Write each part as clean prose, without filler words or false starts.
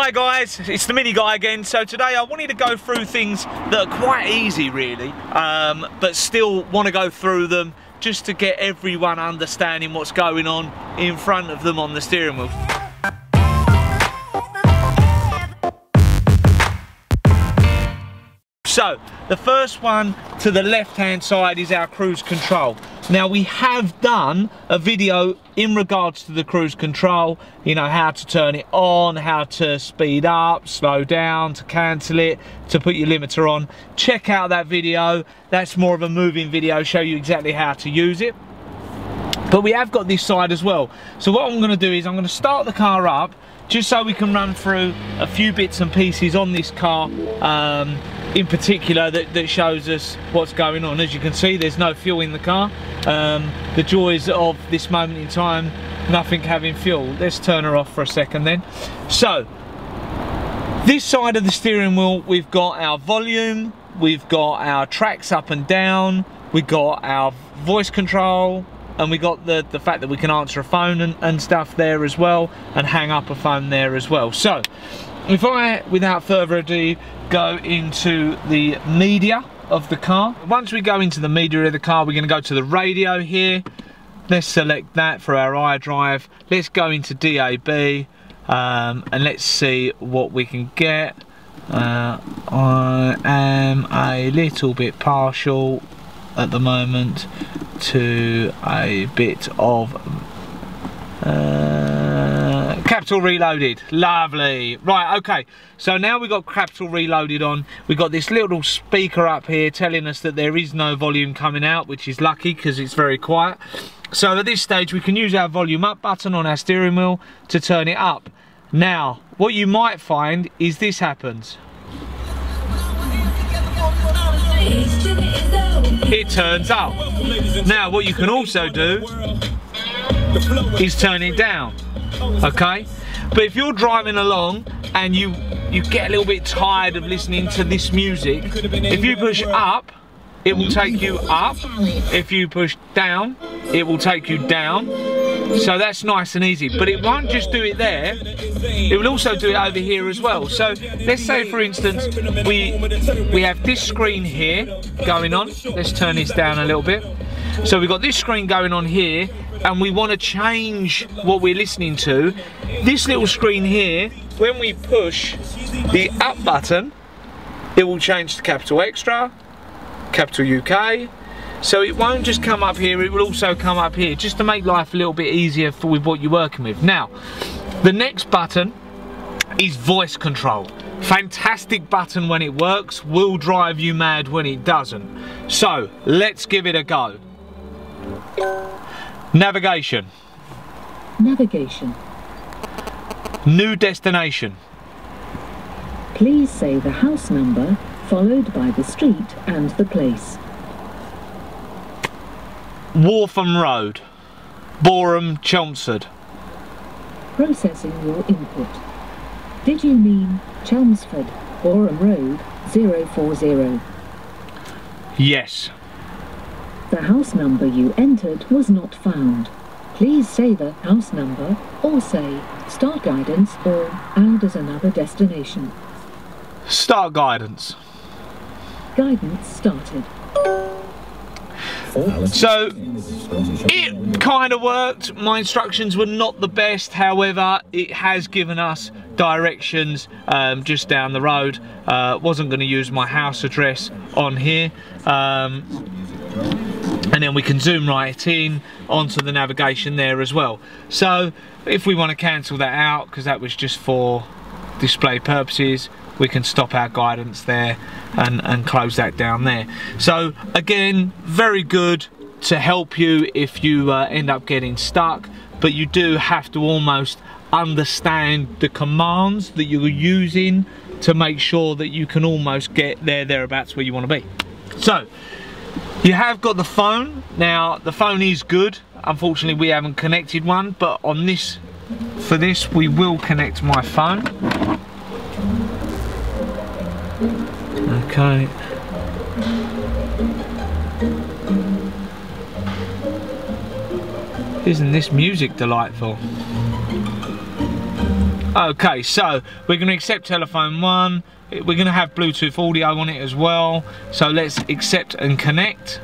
Hi guys, it's the Mini Guy again. So today I wanted to go through things that are quite easy really, but still want to go through them just to get everyone understanding what's going on in front of them on the steering wheel. So, the first one to the left-hand side is our cruise control. Now, we have done a video in regards to the cruise control, you know, how to turn it on, how to speed up, slow down, to cancel it, to put your limiter on. Check out that video. That's more of a moving video, show you exactly how to use it. But we have got this side as well. So what I'm going to do is I'm going to start the car up, just so we can run through a few bits and pieces on this car in particular that shows us what's going on. As you can see, there's no fuel in the car. The joys of this moment in time, nothing having fuel. Let's turn her off for a second then. So, this side of the steering wheel, we've got our volume, we've got our tracks up and down, we've got our voice control, and we got the fact that we can answer a phone and stuff there as well, and hang up a phone there as well. So, if I, without further ado, go into the media of the car. Once we go into the media of the car, we're going to go to the radio here. Let's select that for our iDrive. Let's go into DAB and let's see what we can get. I am a little bit partial at the moment to a bit of Capital Reloaded. Lovely. Right, okay, so now we've got Capital Reloaded on. We've got this little speaker up here telling us that there is no volume coming out, which is lucky because it's very quiet. So at this stage we can use our volume up button on our steering wheel to turn it up. Now what you might find is this happens. It turns up. Now what you can also do is turn it down. Okay, but if you're driving along and you get a little bit tired of listening to this music, if you push up, it will take you up. If you push down, it will take you down. So that's nice and easy, but it won't just do it there, it will also do it over here as well. So let's say for instance we have this screen here going on. Let's turn this down a little bit. So we've got this screen going on here, and we want to change what we're listening to. This little screen here, when we push the up button, it will change to Capital Extra, Capital UK. So it won't just come up here, it will also come up here, just to make life a little bit easier with what you're working with. Now, the next button is voice control. Fantastic button when it works, will drive you mad when it doesn't. So, let's give it a go. Navigation. Navigation. New destination. Please say the house number, followed by the street and the place. Waltham Road, Boreham, Chelmsford. Processing your input. Did you mean Chelmsford, Boreham Road, 040? Yes. The house number you entered was not found. Please say the house number, or say start guidance, or add as another destination. Start guidance. Guidance started. So it kind of worked. My instructions were not the best, however it has given us directions just down the road. Wasn't going to use my house address on here, and then we can zoom right in onto the navigation there as well. So if we want to cancel that out, because that was just for display purposes, we can stop our guidance there and close that down there. So again, very good to help you if you end up getting stuck, but you do have to almost understand the commands that you're using to make sure that you can almost get thereabouts where you want to be. So you have got the phone. Now the phone is good. Unfortunately we haven't connected one, but on this, for this we will connect my phone. Okay. Isn't this music delightful? Okay, so we're going to accept telephone 1. We're going to have Bluetooth audio on it as well. So let's accept and connect.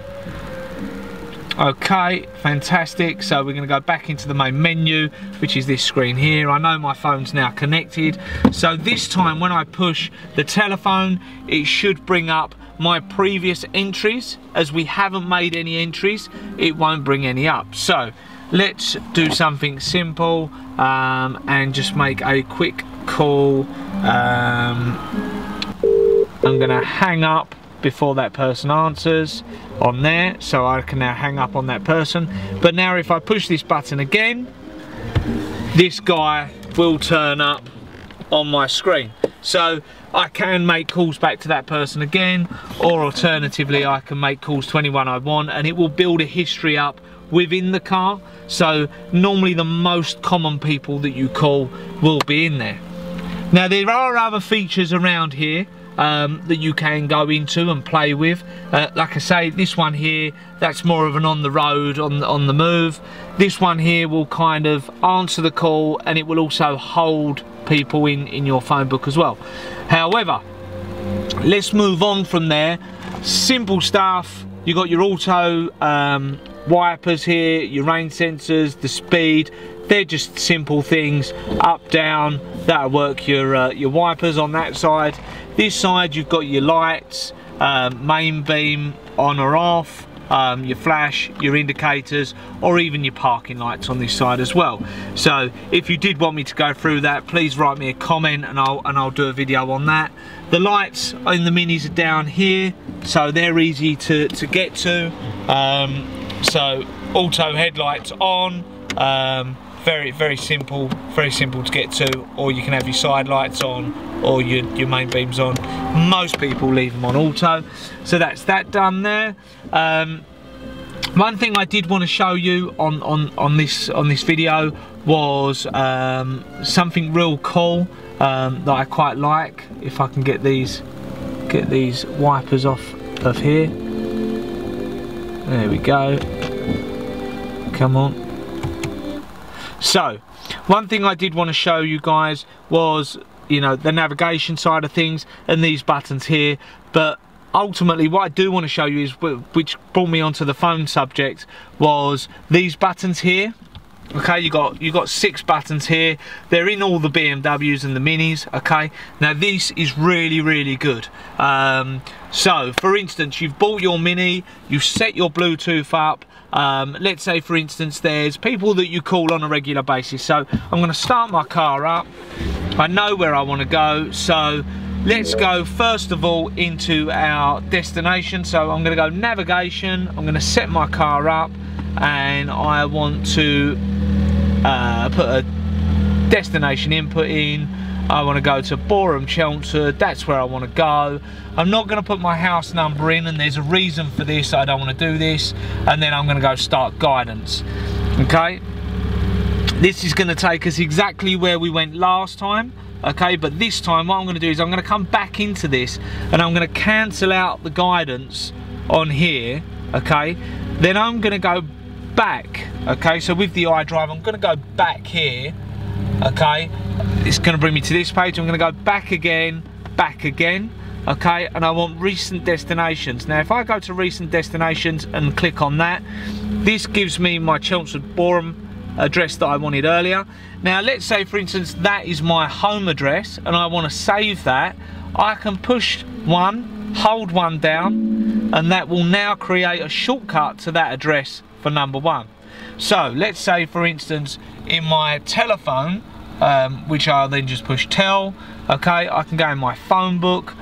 Okay, fantastic. So we're going to go back into the main menu, which is this screen here. I know my phone's now connected. So this time when I push the telephone, it should bring up my previous entries. As we haven't made any entries, it won't bring any up. So let's do something simple and just make a quick call. I'm going to hang up before that person answers on there, so I can now hang up on that person. But now if I push this button again, this guy will turn up on my screen. So I can make calls back to that person again, or alternatively I can make calls to anyone I want, and it will build a history up within the car. So normally the most common people that you call will be in there. Now there are other features around here that you can go into and play with. Like I say, this one here, that's more of an on the road, on the move. This one here will kind of answer the call, and it will also hold people in your phone book as well. However, let's move on from there. Simple stuff. You got your auto wipers here, your rain sensors, the speed. They're just simple things. Up, down, that'll work your wipers on that side. This side you've got your lights, main beam on or off, your flash, your indicators, or even your parking lights on this side as well. So if you did want me to go through that, please write me a comment and I'll do a video on that. The lights in the Minis are down here, so they're easy to get to. So auto headlights on, very simple to get to, or you can have your side lights on or your main beams on. Most people leave them on auto, so that's that done there. One thing I did want to show you on this video was something real cool that I quite like. If I can get these wipers off of here. There we go. Come on. So, one thing I did want to show you guys was, you know, the navigation side of things and these buttons here. But ultimately, what I do want to show you is, which brought me onto the phone subject, was these buttons here. Okay, you got 6 buttons here. They're in all the BMWs and the Minis. Okay, now this is really good. So for instance, you've bought your Mini, you set your Bluetooth up. Let's say for instance there's people that you call on a regular basis. So I'm going to start my car up. I know where I want to go, so let's go first of all into our destination. So I'm going to go navigation. I'm going to set my car up, and I want to put a destination input in. I want to go to Boreham, Chelmsford. That's where I want to go. I'm not going to put my house number in, and there's a reason for this. I don't want to do this. And then I'm going to go start guidance. Okay, this is going to take us exactly where we went last time. Okay, but this time what I'm going to do is I'm going to come back into this, and I'm going to cancel out the guidance on here. Okay, then I'm going to go back. Okay, so with the iDrive I'm going to go back here. Okay, it's going to bring me to this page. I'm going to go back again, okay, and I want recent destinations. Now if I go to recent destinations and click on that, this gives me my Chelmsford Boreham address that I wanted earlier. Now let's say for instance that is my home address and I want to save that. I can push 1, hold 1 down, and that will now create a shortcut to that address for number 1. So let's say for instance in my telephone, which I'll then just push tel, okay, I can go in my phone book.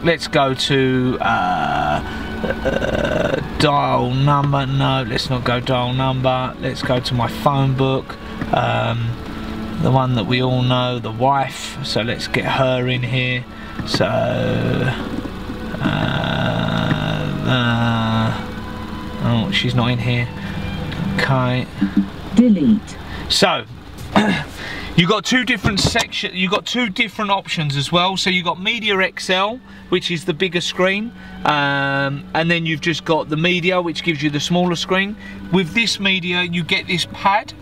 Let's go to dial number. No, let's not go dial number. Let's go to my phone book, the one that we all know, the wife. So let's get her in here. So oh, she's not in here. Okay, delete. So you got 2 different sections, you got 2 different options as well. So you got Media XL, which is the bigger screen, and then you've just got the Media, which gives you the smaller screen. With this Media you get this pad,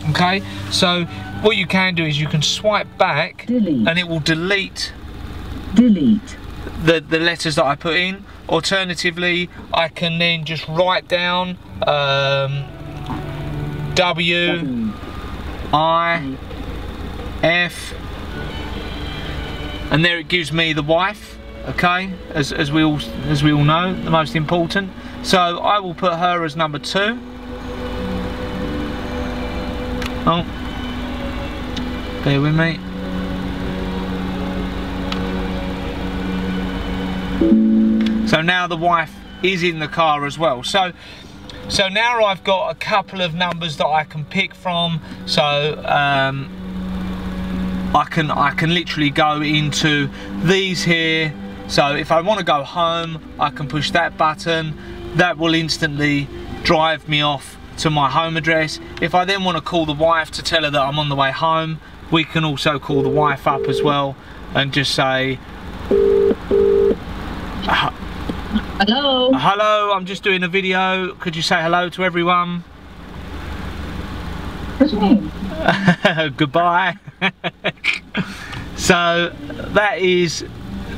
Okay, so what you can do is you can swipe back, Delete. and it will delete Delete. the letters that I put in. Alternatively, I can then just write down W, I, F, and there it gives me the wife. Okay, as we all know, the most important. So I will put her as number 2. Oh, bear with me. So now the wife is in the car as well. So now I've got a couple of numbers that I can pick from. So I can literally go into these here. So if I want to go home, I can push that button. That will instantly drive me off to my home address. If I then want to call the wife to tell her that I'm on the way home, we can also call the wife up as well and just say, Hello. hello, I'm just doing a video. Could you say hello to everyone? What's your name? Goodbye. So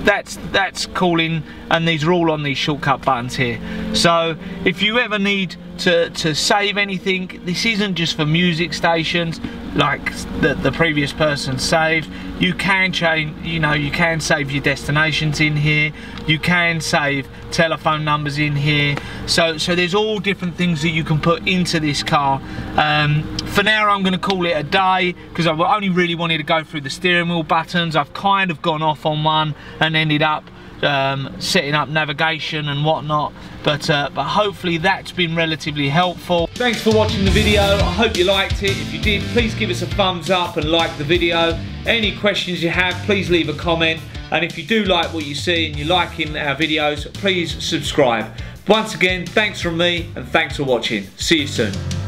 that's calling, and these are all on these shortcut buttons here. So if you ever need to save anything, this isn't just for music stations like the previous person saved. You can change, you know, you can save your destinations in here, you can save telephone numbers in here, so there's all different things that you can put into this car. For now I'm going to call it a day, because I only really wanted to go through the steering wheel buttons. I've kind of gone off on one and ended up setting up navigation and whatnot, but hopefully that's been relatively helpful. Thanks for watching the video. I hope you liked it. If you did, please give us a thumbs up and like the video. Any questions you have, please leave a comment, and if you do like what you see and you're liking our videos, please subscribe. Once again, thanks from me, and thanks for watching. See you soon.